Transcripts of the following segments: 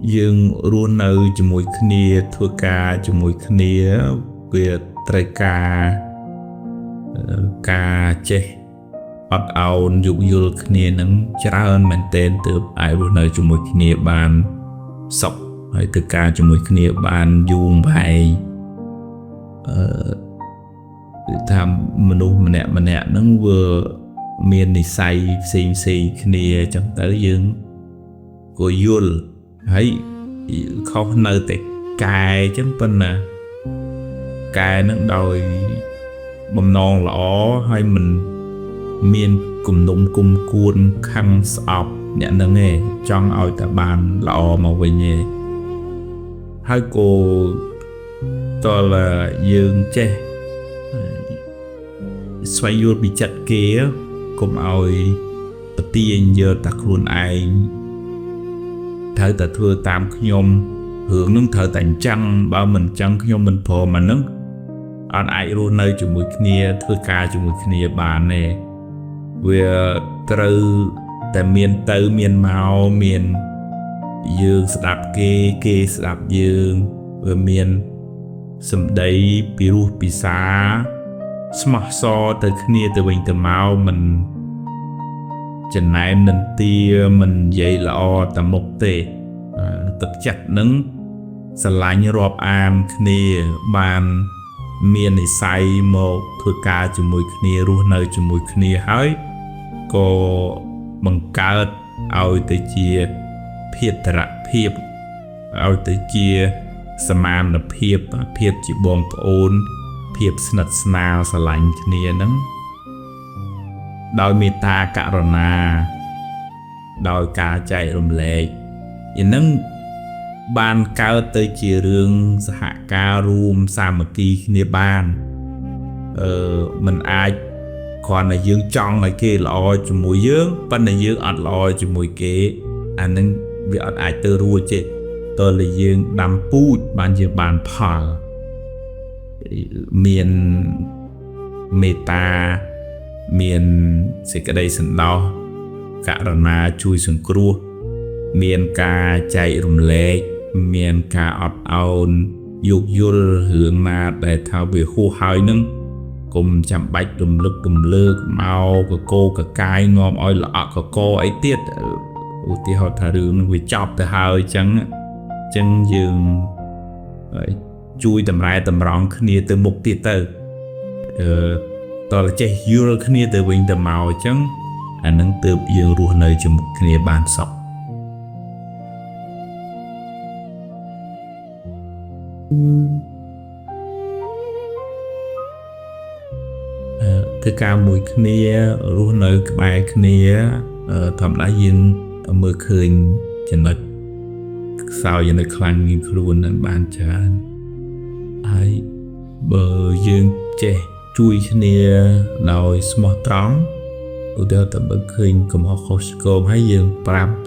dương luôn nơi cho mùi khnia thua ca cho mùi khnia về trái ca chế bắt ao dục dul khnia nắng chả hơn mình tên từ ai luôn nơi cho mùi khnia bàn sọc hay từ ca cho mùi khnia bàn dùng bài tham mình nè nắng vừa miền này say xì khnia chẳng tới dương của dul hay không nơi tại cài chấm bên nè cài nó đòi bầm non lỏ hay mình miền cùng nông cùng cuốn khăn sọp nhận nó nghe trong ao ta bàn lọ màu về nhẹ hai cô to là dương che xoay vô bị chặt kia cùng ao tiền giờ tặc luôn ai thở ta thưa tam nhom hưởng nâng thở tành trăng bao mình trăng nhom mình phò mà nâng anh ai luôn nơi cho mùi kia thưa ca cho mùi kia bàn này về từ tại miền tây miền màu miền dương đạp kê đạp dương về miền sầm đầy piru pisa smart so từ kia từ bình từ màu mình chân này nên tia mình dậy lọ tầm một tệ thực chặt nứng sờ lại như rọp am kia bàn miền này say một thưa ca cho mùi kia luôn nơi cho mùi kia hỏi có bằng cao ao tới chia phiệt ra phiệt ao tới chia sàm là phiệt chỉ bom ôn phiệt sնật nào sờ lạnh kia nứng đôi mi ta cả rồi na đôi cá chạy rùm lệ vậy nâng ban cao tới chia rương hạ ca rùm sa mà kỳ nè ban mình ai còn là dương trong này kia lo cho mùi dương ban là dương ọt lo cho mùi kế anh nâng việc ọt ai tơ rùa chết tôi là dương đam pút ban dương ban phở miền meta miền sẽ cái đây sẵn đo cả rồi na chui xuống cua miền ca chạy rùm lệ miền ca ọt ôn dục dul hướng na để thao về khu hơi nâng cùng chăm bách đùm lơ mau của cô cả cái ngon oi lọ của cô ấy tiết thì họ thả đường vì chọc từ hơi chẳng chân dường chui tầm rai tầm rong khnia từ mục tiết từ tôi là chạy dul khnia từ bình tầm màu chẳng anh nâng từ dương ruột nơi cho một khnia bàn sọc thứ ca mùi khnia ruột nơi cái bài khnia thầm đã dương mưa khơi chân nó sao giờ nó khăn như luôn anh ban chán ai bờ dương che chui khnia đòi smart trắng tôi theo tập bức hình cùng họ khó scom hay dương pram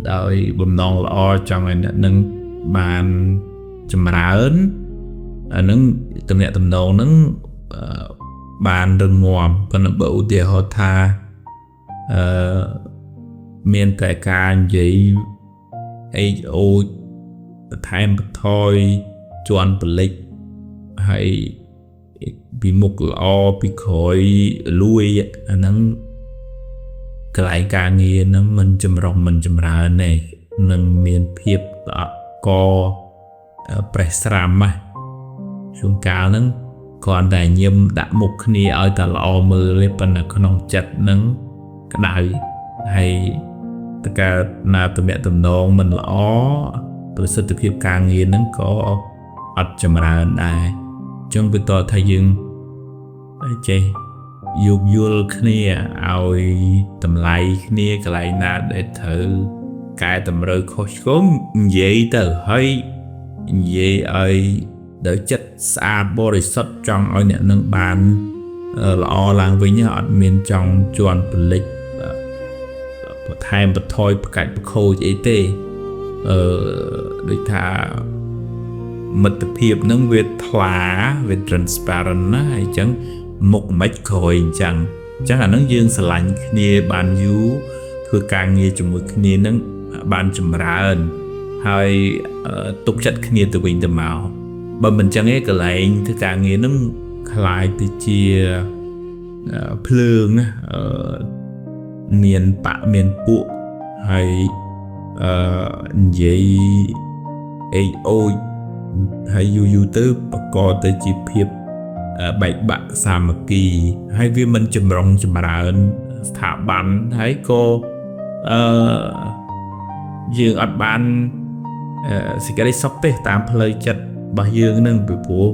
đòi bầm non lo trong này nâng bàn chầm rá ớn nâng tầm nhẹ tầm đầu nâng bàn rừng ngòm còn là bầu thì họ tha miền tại ca vậy ấy ô thay một thôi chọn bật lịch hay bị một lo bị khỏi lui nâng cái lại ca nghe nó mình chầm rong mình chầm rá này nâng miền phiếp có presram mà xuống cao nâng còn đại nhiệm đã một khnia ở ta lo mơ lên phần là con chặt nâng cái đại hay tất cả là từ mẹ tầm non mình lo từ sự thực hiện càng nghe nâng có ắt chầm ra đại trong việc tôi thay dương chơi dục dul khnia ao tầm lại khnia cái lại na để thử cái tầm rơi khó khốn vậy từ hơi vậy ơi đỡ chất xa body shot trong ở nhận nâng bàn lo làng với nhau miền trong chuan lịch thay một thôi cách khô vậy tê để thà mật thiệp nâng về thỏa về transparent hay chẳng một mạch khôi chẳng là nâng dương sờ lạnh kia bàn dú thưa càng nghe cho một kia nâng bàn chùm ra ơn ហើយទុកចិត្តគ្នាទៅវិញទៅមកបើមិនចឹងឯងកន្លែងធ្វើការងារនឹងคล้ายទៅជាភ្លើងមានបៈមានពួកហើយនិយាយអេកអូចហើយយូរទៅបកកទៅជាភាពបែកបាក់សាមគ្គីហើយវាមិនចម្រុងចម្រើនស្ថាប័នហើយក៏យើងអត់បានសេចក្តីសុខទេតាមផ្លូវចិត្តរបស់យើងនឹងពីព្រោះ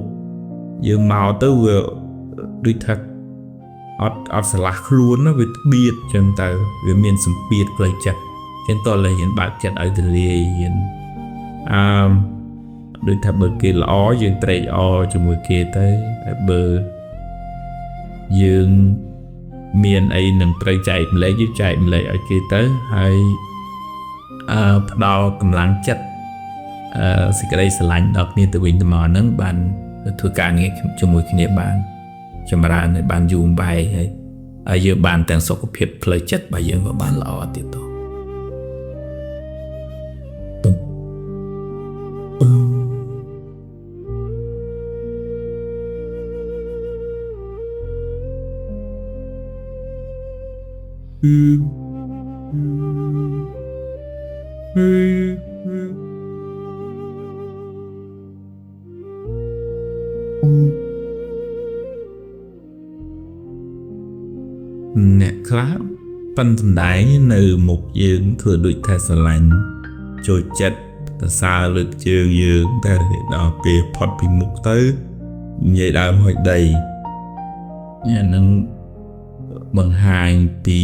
យើងមកទៅវាដូចថាអត់ស្រឡះខ្លួនវាបៀតចឹងទៅវាមានសម្ពាធផ្លូវចិត្តចឹងតើលើយើងបើកចិត្តឲ្យទលាយយើងដូចថាបើគេល្អយើងត្រេកអរជាមួយគេទៅតែបើយើងមានអីនឹងត្រូវចែកម្លែកយើងចែកម្លែកឲ្យគេទៅហើយផ្ដល់កម្លាំងចិត្តសេចក្តីស្រឡាញ់ដល់គ្នាទៅវិញទៅមកហ្នឹងបានធ្វើការងារជាមួយគ្នាបានចម្រើនហើយបានយូរបែកហើយយើងបានទាំងសុខភាពផ្លូវចិត្តរបស់យើងក៏បានល្អទៀតទៅអ្នកខ្លះប៉ិនសំដែងនៅមុខយើងធ្វើដូចថាស្រឡាញ់ចូលចិត្តសរសើរលើកជើងយើងតែដល់ពេលផុតពីមុខទៅនិយាយដើមហុយដីអានឹងបង្ហាញពី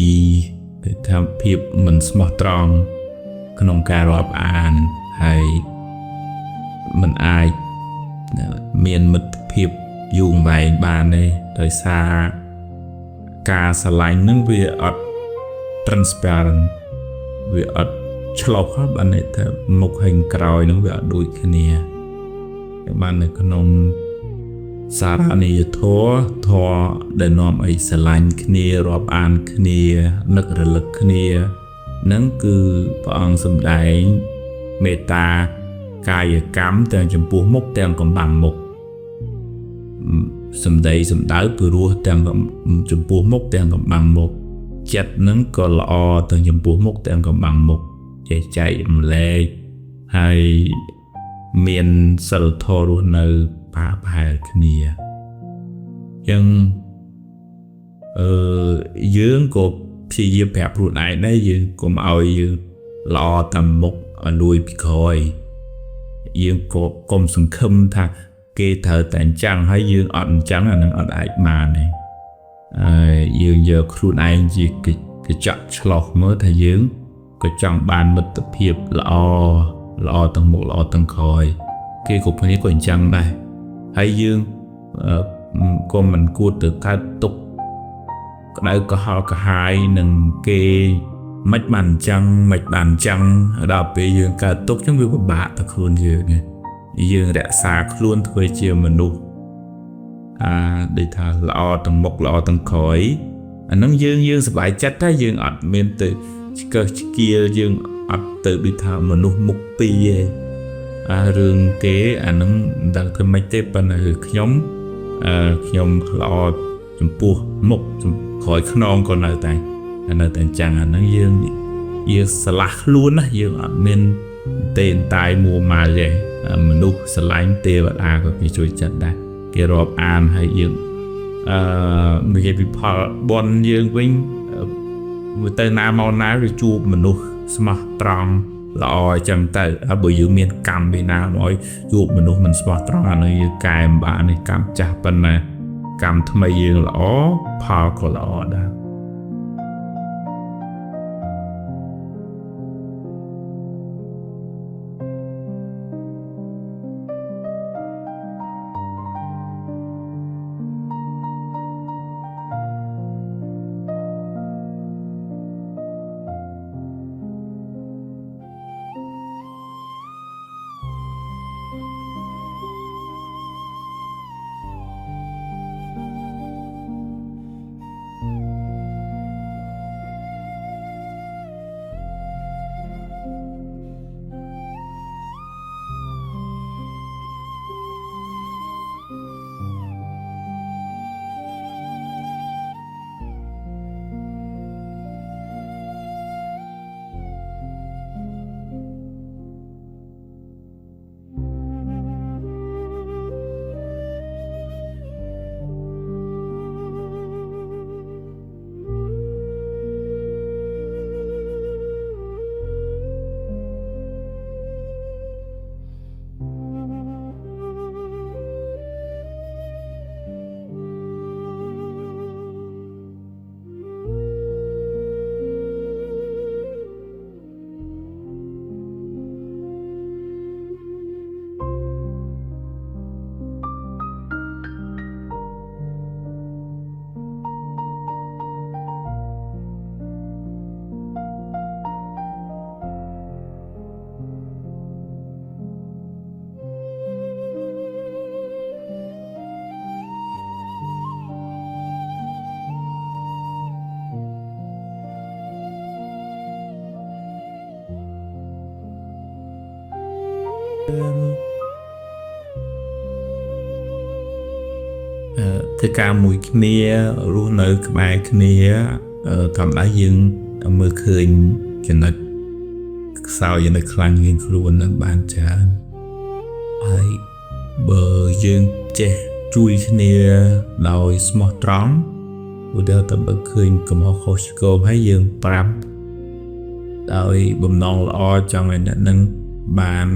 ថាភាពមិនស្មោះត្រង់ក្នុងការរាប់អានហើយមិនអាចមានមិត្តភាពយូរវែងបានទេដោយសារការស្រឡាញ់នឹងវាអត់ transparent វាអត់ឆ្លុះបានន័យថាមុខហើយក្រោយនឹងវាអត់ដូចគ្នាបាននៅក្នុងសារនីយធម៌ដែលនាំឲ្យស្រឡាញ់គ្នារាប់អានគ្នានឹករលឹកគ្នានឹងគឺព្រះអង្គសម្ដែងមេត្តាកាយកម្មទាំងចំពោះមុខទាំងកំបាំងមុខសម្ដីសម្ដៅព្រោះទាំងចំពោះមុខទាំងកំបាំងមុខចិត្តនឹងក៏ល្អទាំងចំពោះមុខទាំងកំបាំងមុខចេះចែករំលែកហើយមានសិលធម៌រស់នៅប្រហែលគ្នាចឹងយើងក៏ព្យាយាមប្រាប់ខ្លួនឯងដែរយើងកុំឲ្យយើងល្អតាមមុខឲ្យលួយពីក្រោយយើងក៏កុំសង្ឃឹមថាគេត្រូវតែអញ្ចឹងហើយយើងអត់អញ្ចឹងអានឹងអត់អាចបានទេហើយយើងយកខ្លួនឯងជាកញ្ចក់ឆ្លុះមើលថាយើងក៏ចង់បានមិត្តភាពល្អទាំងមុខល្អទាំងក្រោយគេគ្រប់គ្នាក៏អញ្ចឹងដែរហើយយើងក៏មិនគួរទៅកើតទុកក្តៅក្រហល់ក្រហាយនឹងគេមិនបានអញ្ចឹងមិនបានអញ្ចឹងដល់ពេលយើងកើតទុកចឹងវាពិបាកទៅខ្លួនយើងរក្សាខ្លួនធ្វើជាមនុស្សដូចថាល្អទាំងមុខល្អទាំងក្រោយអានឹងយើងសប្បាយចិត្តតែយើងអត់មានទៅឆ្កឹះឆ្កៀលយើងអត់ទៅដូចថាមនុស្សមុខពីរឯងរឿងគេអានឹងមិនដឹងធ្វើម៉េចទេប៉ុន្តែខ្ញុំល្អចំពោះមុខក្រោយខ្នងក៏នៅតែអញ្ចឹងអានឹងយើងស្រឡះខ្លួនណាយើងអត់មានទេតែមួម៉ៅទេមនុស្សស្រឡាញ់ទេវតាក៏គេជួយចិត្តដែរគេរាប់អានហើយយើងនិយាយពីផលបុណ្យយើងវិញទៅណាមកណាវាជួបមនុស្សស្មោះត្រង់ល្អអញ្ចឹងទៅហើយបើយើងមានកម្មពីណាមកជួបមនុស្សមិនស្មោះត្រង់អានោះយើងកែម្បានេះកម្មចាស់ប៉ុណ្ណាកម្មថ្មីយើងល្អផលក៏ល្អដែរ ធ្វើការមួយគ្នារស់នៅក្បែរគ្នាធម្មតាយើងមើលឃើញចំណុចខ្សោយចំណុចខ្លាំងរៀងខ្លួននឹងបានច្រើនហើយបើយើងចេះជួយគ្នាដោយស្មោះត្រង់ឧទាហរណ៍ទៅបើឃើញកំហុសខុសឆ្គងហើយយើងប្រាប់ដោយបំណងល្អចង់ឲ្យអ្នកនឹងបាន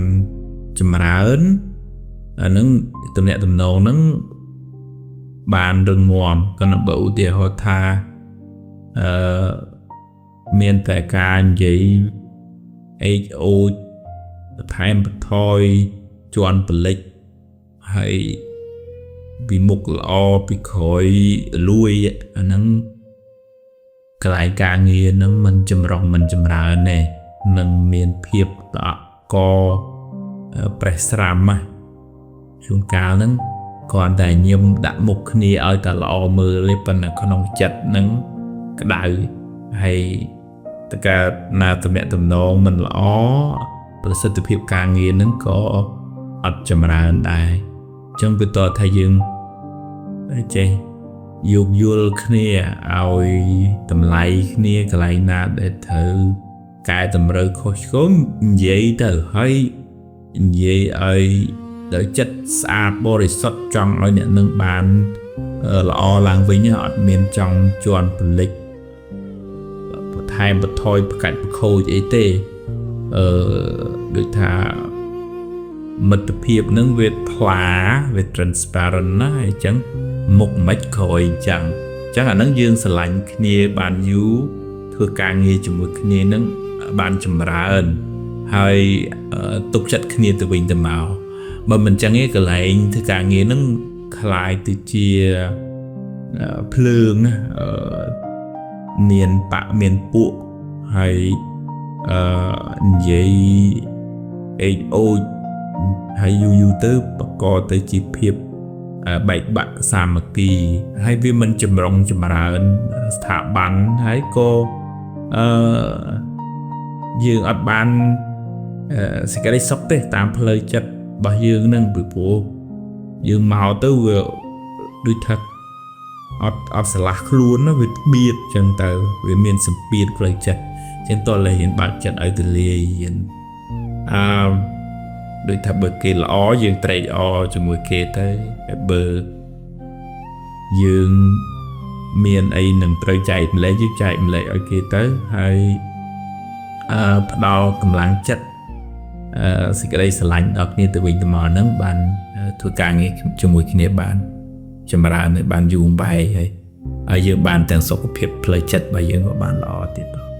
ចម្រើនអានឹងទំនាក់ទំនងនឹងបានរឹងមាំក៏នឹងបើឧទាហរណ៍ថាមានតែការនិយាយអេចអូចបន្ថែមបន្ថយជន់បលិចហើយពីមុខល្អពីក្រោយលួយអាហ្នឹងកន្លែងការងារហ្នឹងมันចម្រុះมันចម្រើនទេនឹងមានភាពតកប្រេះស្រាំណាជួនកាលហ្នឹងគ្រាន់តែញឹមដាក់មុខគ្នាឲ្យតែល្អមើលទេប៉ុន្តែក្នុងចិត្តហ្នឹងក្តៅហើយតើកាលណាទំនាក់ទំនងមិនល្អប្រសិទ្ធភាពការងារហ្នឹងក៏អត់ចម្រើនដែរអញ្ចឹងវាតើថាយើងចេះយោគយល់គ្នាឲ្យតម្លៃគ្នាកន្លែងណាដែលត្រូវកែតម្រូវខុសឆ្គងនិយាយទៅហើយនិយាយឲ្យដោយចិត្តស្អាតបរិសុទ្ធចង់ឲ្យអ្នកនឹងបានល្អឡើងវិញអត់មានចង់ជន់ពលិចបន្ថែមបន្ថយប្រកាច់ប្រខូចអីទេដូចថាមិត្តភាពនឹងវាថ្លាវា transparent ណាអញ្ចឹងមុខមិនក្រោយអញ្ចឹងអាហ្នឹងយើងស្រឡាញ់គ្នាបានយូរធ្វើការងារជាមួយគ្នានឹងបានចម្រើនហើយទុកចិត្តគ្នាទៅវិញទៅមកបើមិនអញ្ចឹងទេកន្លែងធ្វើការងារនឹងคล้ายទៅជាភ្លើងមានបៈមានពួកហើយនិយាយអេចអូចហើយយូរទៅបកកទៅជាភាពបែកបាក់សាមគ្គីហើយវាមិនចម្រុងចម្រើនស្ថាប័នហើយក៏យើងអត់បានសេចក្តីសុខទេតាមផ្លូវចិត្តរបស់យើងនឹងពីព្រោះយើងមកទៅវាដូចថាអត់ស្រឡះខ្លួនវាបៀតចឹងទៅវាមានសម្ពាធផ្លូវចិត្តចឹងតើលែងបាក់ចិត្តឲ្យទលាយយើងដូចថាបើគេល្អយើងត្រេកអរជាមួយគេទៅបើយើងមានអីនឹងត្រូវចែកម្លែកយើងចែកម្លែកឲ្យគេទៅហើយផ្ដល់កម្លាំងចិត្តសេចក្តីស្រឡាញ់ដល់គ្នាទៅវិញទៅមកហ្នឹងបានធ្វើការងារជាមួយគ្នាបានចម្រើនបានយូរអង្វែងហើយយើងបានទាំងសុខភាពផ្លូវចិត្តរបស់យើងក៏បានល្អទៀតដែរ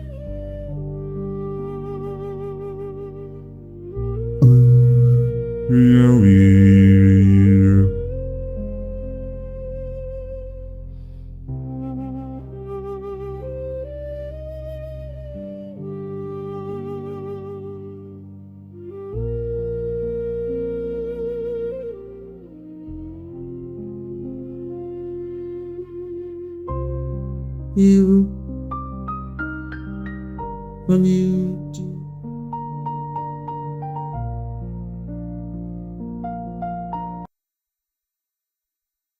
you when you do